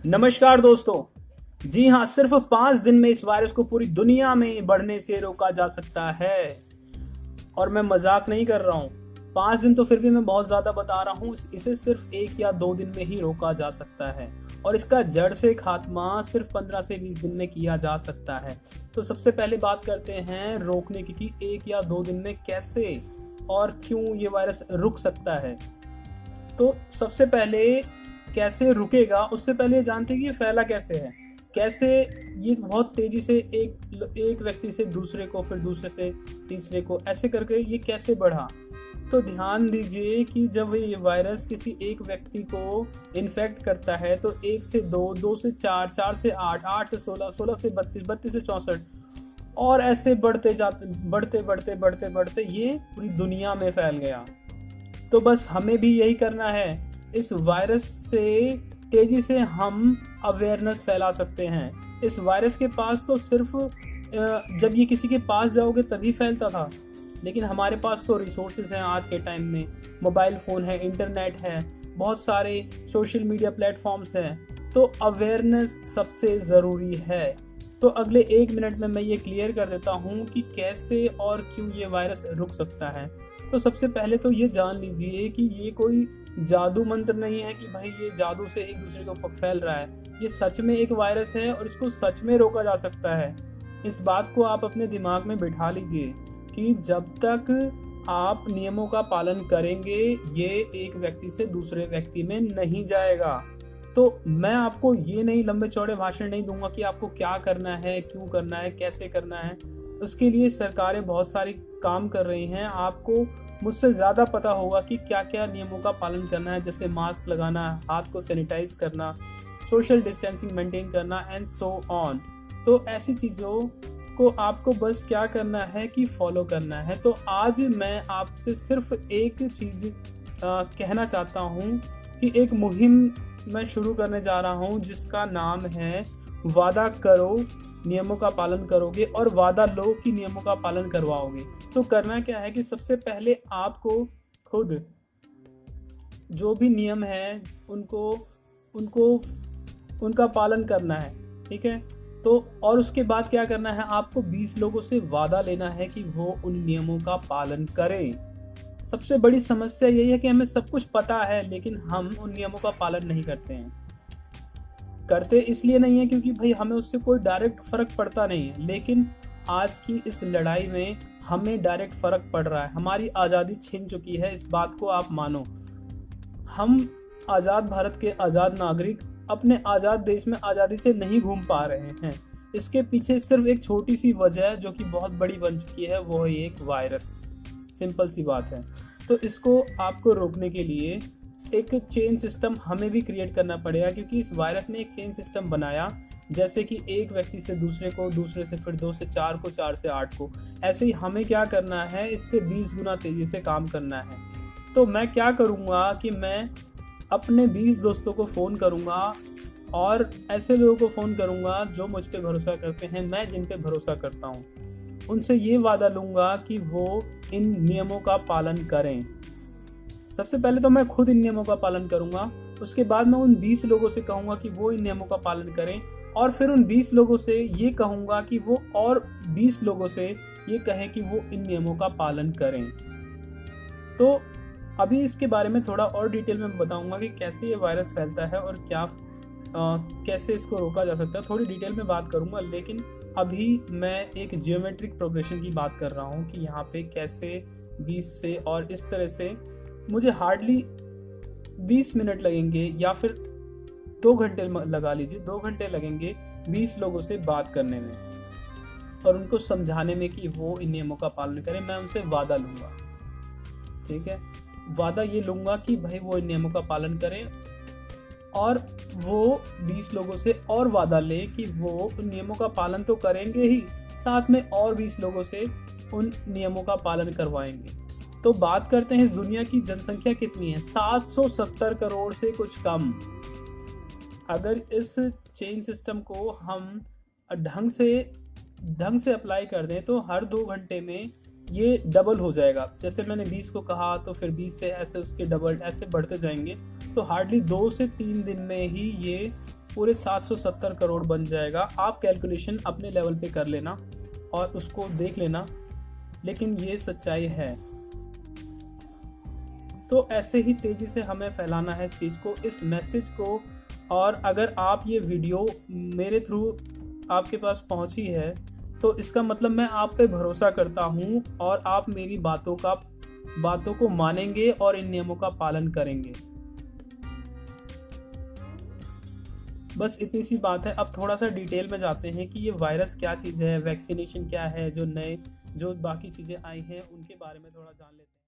नमस्कार दोस्तों। जी हाँ, सिर्फ 5 दिन में इस वायरस को पूरी दुनिया में बढ़ने से रोका जा सकता है। और मैं मजाक नहीं कर रहा हूँ। 5 दिन तो फिर भी मैं बहुत ज्यादा बता रहा हूँ। इसे सिर्फ 1 या 2 दिन में ही रोका जा सकता है और इसका जड़ से खात्मा सिर्फ 15 से 20 दिन में किया जा सकता है। तो सबसे पहले बात करते हैं रोकने की कि 1 या 2 दिन में कैसे और क्यों ये वायरस रुक सकता है। तो सबसे पहले कैसे रुकेगा, उससे पहले जानते हैं कि ये फैला कैसे है। कैसे ये बहुत तेजी से एक व्यक्ति से दूसरे को, फिर दूसरे से तीसरे को, ऐसे करके ये कैसे बढ़ा। तो ध्यान दीजिए कि जब ये वायरस किसी एक व्यक्ति को इन्फेक्ट करता है तो 1 से 2, 2 से 4, 4 से 8, 8 से 16, 16 से 32, 32 से 64 और ऐसे बढ़ते बढ़ते ये पूरी दुनिया में फैल गया। तो बस हमें भी यही करना है। इस वायरस से तेजी से हम अवेयरनेस फैला सकते हैं। इस वायरस के पास तो सिर्फ जब ये किसी के पास जाओगे तभी फैलता था, लेकिन हमारे पास तो रिसोर्सेज हैं आज के टाइम में। मोबाइल फ़ोन है, इंटरनेट है, बहुत सारे सोशल मीडिया प्लेटफॉर्म्स हैं। तो अवेयरनेस सबसे ज़रूरी है। तो अगले 1 मिनट में मैं ये क्लियर कर देता हूँ कि कैसे और क्यों ये वायरस रुक सकता है। तो सबसे पहले तो ये जान लीजिए कि ये कोई जादू मंत्र नहीं है कि भाई ये जादू से एक दूसरे को फैल रहा है। ये सच में एक वायरस है और इसको सच में रोका जा सकता है। इस बात को आप अपने दिमाग में बिठा लीजिए कि जब तक आप नियमों का पालन करेंगे ये एक व्यक्ति से दूसरे व्यक्ति में नहीं जाएगा। तो मैं आपको ये नहीं लंबे चौड़े भाषण नहीं दूंगा कि आपको क्या करना है, क्यों करना है, कैसे करना है। उसके लिए सरकारें बहुत सारी काम कर रही हैं। आपको मुझसे ज़्यादा पता होगा कि क्या क्या नियमों का पालन करना है, जैसे मास्क लगाना, हाथ को सैनिटाइज करना, सोशल डिस्टेंसिंग मेंटेन करना एंड सो ऑन। तो ऐसी चीज़ों को आपको बस क्या करना है कि फॉलो करना है। तो आज मैं आपसे सिर्फ एक चीज़ कहना चाहता हूँ कि एक मुहिम मैं शुरू करने जा रहा हूँ जिसका नाम है वादा करो नियमों का पालन करोगे और वादा लो कि नियमों का पालन करवाओगे। तो करना क्या है कि सबसे पहले आपको खुद जो भी नियम है उनको उनको उनका पालन करना है, ठीक है। तो और उसके बाद क्या करना है, आपको 20 लोगों से वादा लेना है कि वो उन नियमों का पालन करें। सबसे बड़ी समस्या यही है कि हमें सब कुछ पता है लेकिन हम उन नियमों का पालन नहीं करते हैं। करते इसलिए नहीं है क्योंकि भाई हमें उससे कोई डायरेक्ट फर्क पड़ता नहीं है, लेकिन आज की इस लड़ाई में हमें डायरेक्ट फर्क पड़ रहा है। हमारी आज़ादी छिन चुकी है, इस बात को आप मानो। हम आज़ाद भारत के आज़ाद नागरिक अपने आज़ाद देश में आज़ादी से नहीं घूम पा रहे हैं। इसके पीछे सिर्फ एक छोटी सी वजह है जो कि बहुत बड़ी बन चुकी है, वो है एक वायरस। सिंपल सी बात है। तो इसको आपको रोकने के लिए एक चेन सिस्टम हमें भी क्रिएट करना पड़ेगा, क्योंकि इस वायरस ने एक चेन सिस्टम बनाया, जैसे कि एक व्यक्ति से दूसरे को, दूसरे से फिर 2 से 4 को, 4 से 8 को। ऐसे ही हमें क्या करना है, इससे 20 गुना तेज़ी से काम करना है। तो मैं क्या करूँगा कि मैं अपने 20 दोस्तों को फ़ोन करूँगा और ऐसे लोगों को फ़ोन करूँगा जो मुझ पर भरोसा करते हैं, मैं जिन पे भरोसा करता हूँ। उनसे ये वादा लूँगा कि वो इन नियमों का पालन करें। सबसे पहले तो मैं खुद इन नियमों का पालन करूंगा, उसके बाद मैं उन 20 लोगों से कहूंगा कि वो इन नियमों का पालन करें, और फिर उन 20 लोगों से ये कहूंगा कि वो और 20 लोगों से ये कहें कि वो इन नियमों का पालन करें। तो अभी इसके बारे में थोड़ा और डिटेल में बताऊंगा कि कैसे ये वायरस फैलता है और कैसे इसको रोका जा सकता है। थोड़ी डिटेल में बात करूंगा, लेकिन अभी मैं एक जियोमेट्रिक प्रोग्रेशन की बात कर रहा हूँ कि यहाँ पे कैसे 20 से और इस तरह से मुझे हार्डली 20 मिनट लगेंगे या फिर 2 घंटे लगा लीजिए, 2 घंटे लगेंगे 20 लोगों से बात करने में और उनको समझाने में कि वो इन नियमों का पालन करें। मैं उनसे वादा लूँगा, ठीक है। वादा ये लूँगा कि भाई वो इन नियमों का पालन करें, और वो 20 लोगों से और वादा ले कि वो उन नियमों का पालन तो करेंगे ही, साथ में और 20 लोगों से उन नियमों का पालन करवाएंगे। तो बात करते हैं इस दुनिया की जनसंख्या कितनी है, 770 करोड़ से कुछ कम। अगर इस चेन सिस्टम को हम ढंग से अप्लाई कर दें तो हर 2 घंटे में ये डबल हो जाएगा। जैसे मैंने 20 को कहा तो फिर 20 से ऐसे उसके डबल ऐसे बढ़ते जाएंगे। तो हार्डली 2 से 3 दिन में ही ये पूरे 770 करोड़ बन जाएगा। आप कैलकुलेशन अपने लेवल पे कर लेना और उसको देख लेना, लेकिन ये सच्चाई है। तो ऐसे ही तेज़ी से हमें फैलाना है इस चीज़ को, इस मैसेज को। और अगर आप ये वीडियो मेरे थ्रू आपके पास पहुंची है तो इसका मतलब मैं आप पे भरोसा करता हूं और आप मेरी बातों को मानेंगे और इन नियमों का पालन करेंगे। बस इतनी सी बात है। अब थोड़ा सा डिटेल में जाते हैं कि ये वायरस क्या चीज़ है, वैक्सीनेशन क्या है, जो बाकी चीज़ें आई हैं उनके बारे में थोड़ा जान लेते हैं।